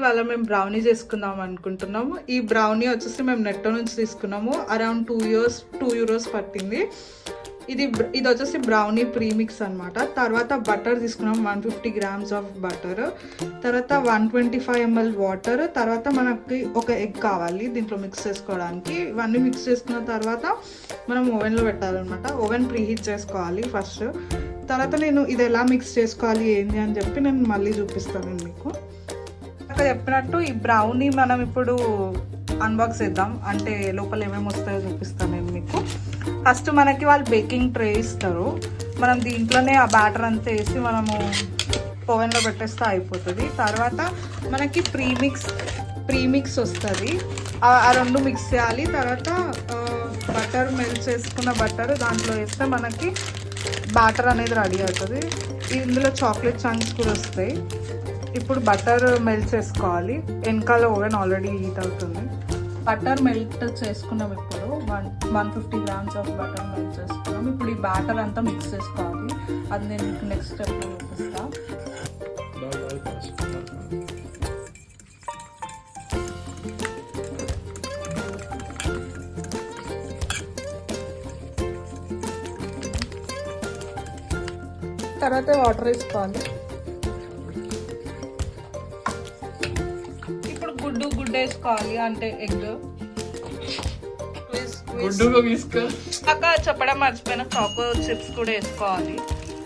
ఇవాళ మేము బ్రౌనీ చేసుకుందాం అనుకుంటున్నాము. ఈ బ్రౌనీ వచ్చేసి మేము నెట్లో నుంచి తీసుకున్నాము. అరౌండ్ 2 euros పట్టింది. ఇది వచ్చేసి బ్రౌనీ ప్రీమిక్స్ అనమాట. తర్వాత బటర్ తీసుకున్నాం 150 grams ఆఫ్ బటర్, తర్వాత 125 ml వాటర్, తర్వాత మనకి ఒక ఎగ్ కావాలి దీంట్లో మిక్స్ చేసుకోవడానికి. ఇవన్నీ మిక్స్ చేసుకున్న తర్వాత మనం ఓవెన్లో పెట్టాలన్నమాట. ఓవెన్ ప్రీహీట్ చేసుకోవాలి ఫస్ట్. తర్వాత నేను ఇది ఎలా మిక్స్ చేసుకోవాలి ఏంటి అని చెప్పి నేను మళ్ళీ చూపిస్తాను మీకు. అక్కడ చెప్పినట్టు ఈ బ్రౌనీ మనం ఇప్పుడు అన్బాక్స్ చేద్దాం, అంటే లోపల ఏమేమి వస్తాయో చూపిస్తాను నేను మీకు. ఫస్ట్ మనకి వాళ్ళు బేకింగ్ ట్రే ఇస్తారు, మనం దీంట్లోనే ఆ బ్యాటర్ అంతా వేసి మనము ఓవెన్లో పెట్టేస్తే అయిపోతుంది. తర్వాత మనకి ప్రీమిక్స్ వస్తుంది, ఆ రెండు మిక్స్ చేయాలి. తర్వాత బటర్ మెల్ట్ చేసుకున్న బటర్ దాంట్లో వేస్తే మనకి బ్యాటర్ అనేది రెడీ అవుతుంది. ఇందులో చాక్లెట్ చంక్స్ కూడా వస్తాయి. ఇప్పుడు బటర్ మెల్ట్ చేసుకోవాలి. వెనకాల ఓవెన్ ఆల్రెడీ హీట్ అవుతుంది. బటర్ మెల్ట్ చేసుకున్నాం. ఇప్పుడు 150 grams ఆఫ్ బటర్ మెల్ట్ చేసుకున్నాం. ఇప్పుడు ఈ బ్యాటర్ అంతా మిక్స్ చేసుకోవాలి. అది నేను మీకు నెక్స్ట్ స్టెప్లో చూపిస్తా. తర్వాత వాటర్ వేసుకోవాలి. ఇప్పుడు గుడ్డు వేసుకోవాలి, అంటే ఎగ్. అక్క చెప్పడం మర్చిపోయిన, చాకో చిప్స్ కూడా వేసుకోవాలి.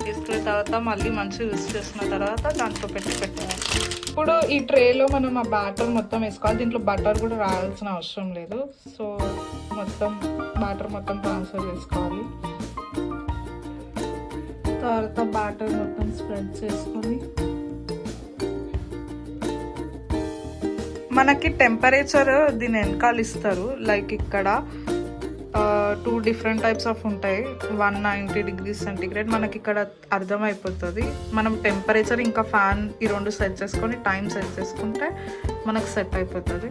వేసుకున్న తర్వాత మళ్ళీ మంచిగా యూస్ చేసిన తర్వాత దాంట్లో పెట్టాలి. ఇప్పుడు ఈ ట్రేలో మనం ఆ బ్యాటర్ మొత్తం వేసుకోవాలి. దీంట్లో బటర్ కూడా రావాల్సిన అవసరం లేదు. సో మొత్తం బ్యాటర్ మొత్తం ట్రాన్స్ఫర్ చేసుకోవాలి. తర్వాత బ్యాటర్ మొత్తం స్ప్రెడ్ చేసుకొని మనకి టెంపరేచర్ దీని వెనకాల ఇస్తారు. లైక్ ఇక్కడ 2 different టైప్స్ ఆఫ్ ఉంటాయి. 190 degrees సెంటిగ్రేడ్ మనకి ఇక్కడ అర్థమైపోతుంది. మనం టెంపరేచర్ ఇంకా ఫ్యాన్ ఈ రెండు సెట్ చేసుకొని టైం సెట్ చేసుకుంటే మనకు సెట్ అయిపోతుంది.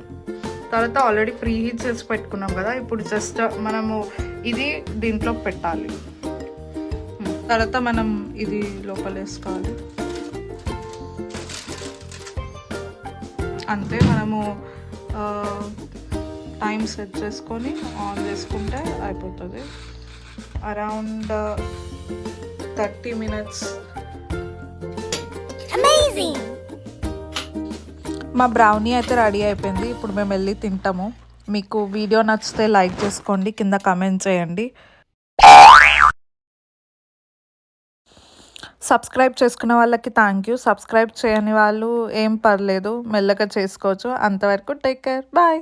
తర్వాత ఆల్రెడీ ప్రీ హీట్ చేసి పెట్టుకున్నాం కదా, ఇప్పుడు జస్ట్ మనము ఇది దీంట్లో పెట్టాలి. తర్వాత మనం ఇది లోపల వేసుకోవాలి. అంతే, మనము టైం సెట్ చేసుకొని ఆన్ చేసుకుంటే అయిపోతుంది. Around 30 minutes. మా బ్రౌనీ అయితే రెడీ అయిపోయింది. ఇప్పుడు మేము వెళ్ళి తింటాము. మీకు వీడియో నచ్చితే లైక్ చేసుకోండి, కింద కామెంట్ చేయండి. సబ్స్క్రైబ్ చేసుకున్న వాళ్ళకి థ్యాంక్ యూ. సబ్స్క్రైబ్ చేయని వాళ్ళు ఏం పర్లేదు, మెల్లగా చేసుకోవచ్చు. అంతవరకు టేక్ కేర్, బాయ్.